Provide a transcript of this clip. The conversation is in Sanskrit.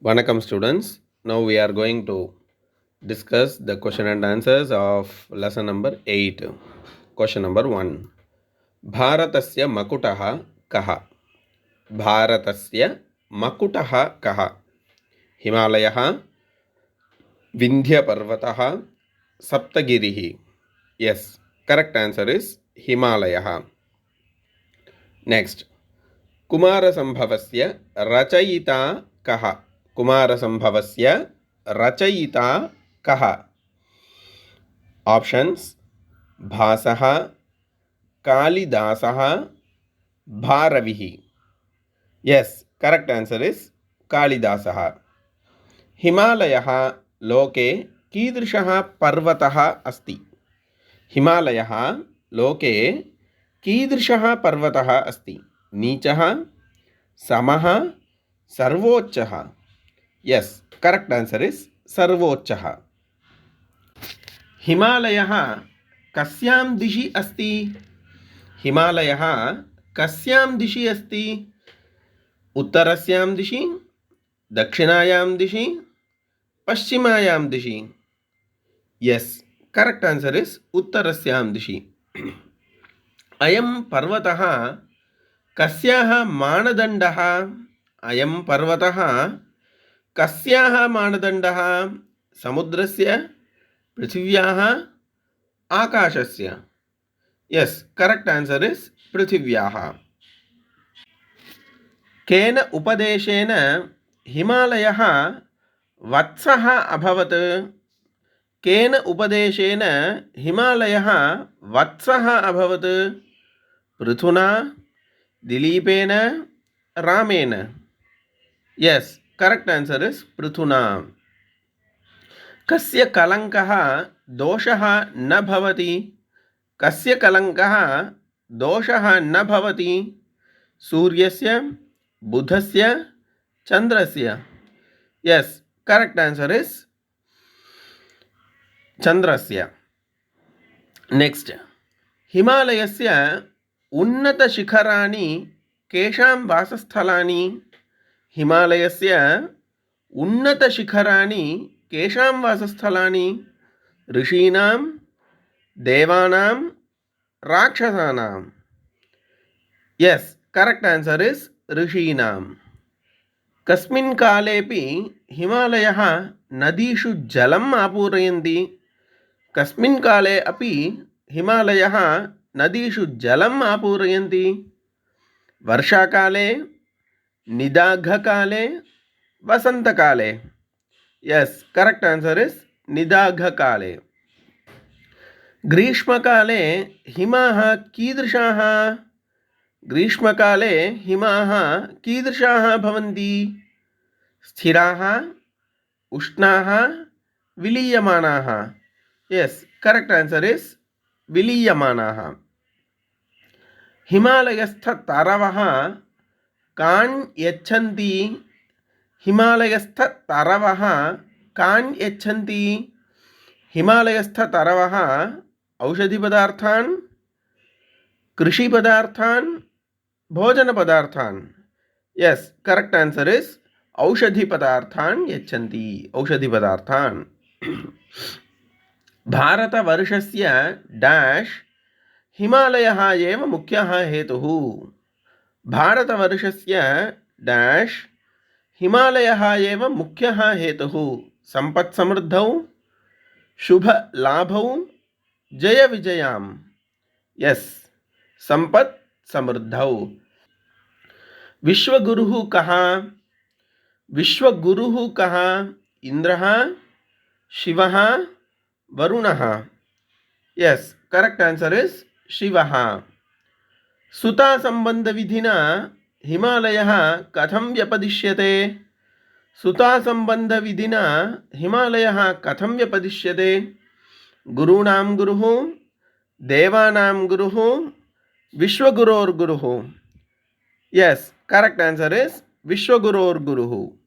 Vanakkam students. Now we are going to discuss the question and answers of lesson number 8. Question number 1. Bharatasya makutaha kaha? Bharatasya makutaha kaha? Himalayah, Vindhya Parvataha, Saptagirihi. Yes, correct answer is Himalayah. Next. Kumarasambhavasya rachayita kaha? Kumarasambhavasya rachayita kaha? Options: Bhasah, Kalidasah, Bharavihi. Yes, correct answer is Kalidasah. Himalayah loke कीदृशः पर्वतः अस्ति? हिमालयः लोके कीदृशः पर्वतः अस्ति? नीचः, समः, सर्वोच्चः? Yes, correct answer is सर्वोच्चः. हिमालयः कस्यां दिशि अस्ति? हिमालयः कस्यां दिशि अस्ति? उत्तरस्यां दिशि, दक्षिणायां दिशि, पश्चिमायां दिशि? Yes, correct answer is उत्तरस्यां दिशि. अयं पर्वतः कस्याः मानदण्डः? अयं पर्वतः कस्याः मानदण्डः? समुद्रस्य, पृथिव्याः, आकाशस्य? Yes, correct answer is पृथिव्याः. केन उपदेशेन हिमालयः वत्सः अभवत्? केन उपदेशेन हिमालयः वत्सः अभवत्? पृथुना, दिलीपेन, रामेन? Yes, correct answer is पृथुना. कस्य कलङ्कः दोषः न भवति? कस्य कलङ्कः दोषः न भवति? सूर्यस्य, बुधस्य, चन्द्रस्य? Yes, correct answer is चन्द्रस्य. नेक्स्ट. हिमालयस्य उन्नतशिखराणि केषां वासस्थलानि? हिमालयस्य उन्नतशिखराणि केषां वासस्थलानि? ऋषीणां, देवानां, राक्षसानां? यस, करेक्ट आंसर इज ऋषीणां. कस्मिन् कालेपि हिमालयः नदीषु जलम् आपूरयन्ति? कस्मिन् काले अपि हिमालयः नदीषु जलम् आपूरयन्ति? वर्षाकाले, निदाघकाले, वसन्तकाले? यस, करेक्ट आंसर इज निदाघकाले. ग्रीष्मकाले हिमाः कीदृशाः? ग्रीष्मकाले हिमाः कीदृशाः भवन्ति? स्थिराः, उष्णाः, विलीयमानाः? यस, करेक्ट आंसर इज विलीयमानाः. हिमालयस्थतरवः कान् यच्छन्ति? हिमालयस्थतरवः कान् यच्छन्ति? हिमालयस्थतरवः औषधिपदार्थान्, कृषिपदार्थान्, भोजनपदार्थान्? यस, करेक्ट आंसर इज औषधिपदार्थान् यच्छन्ति. औषधिपदार्थान्. भारतवर्षस्य डैश हिमालयः एव मुख्यः हेतुः? भारतवर्षस्य डैश हिमालयः एव मुख्यः हेतुः? सम्पत्समृद्धौ, शुभलाभौ, जयविजयां? यस, संपत् समृद्धौ. विश्वगुरुः कः? विश्वगुरुः कः? इंद्रः, शिवः, वरुणः? यस, करेक्ट आंसर इज शिवः. सुता संबंध विधिना हिमालयः कथं व्यपदिश्यते? सुता संबंध विधिना हिमालयः कथं व्यपदिश्यते? गुरूणां गुरुः, देवानां गुरुः, विश्वगुरोर्गुरुः? यस, करेक्ट आंसर इज विश्वगुरोर्गुरुः.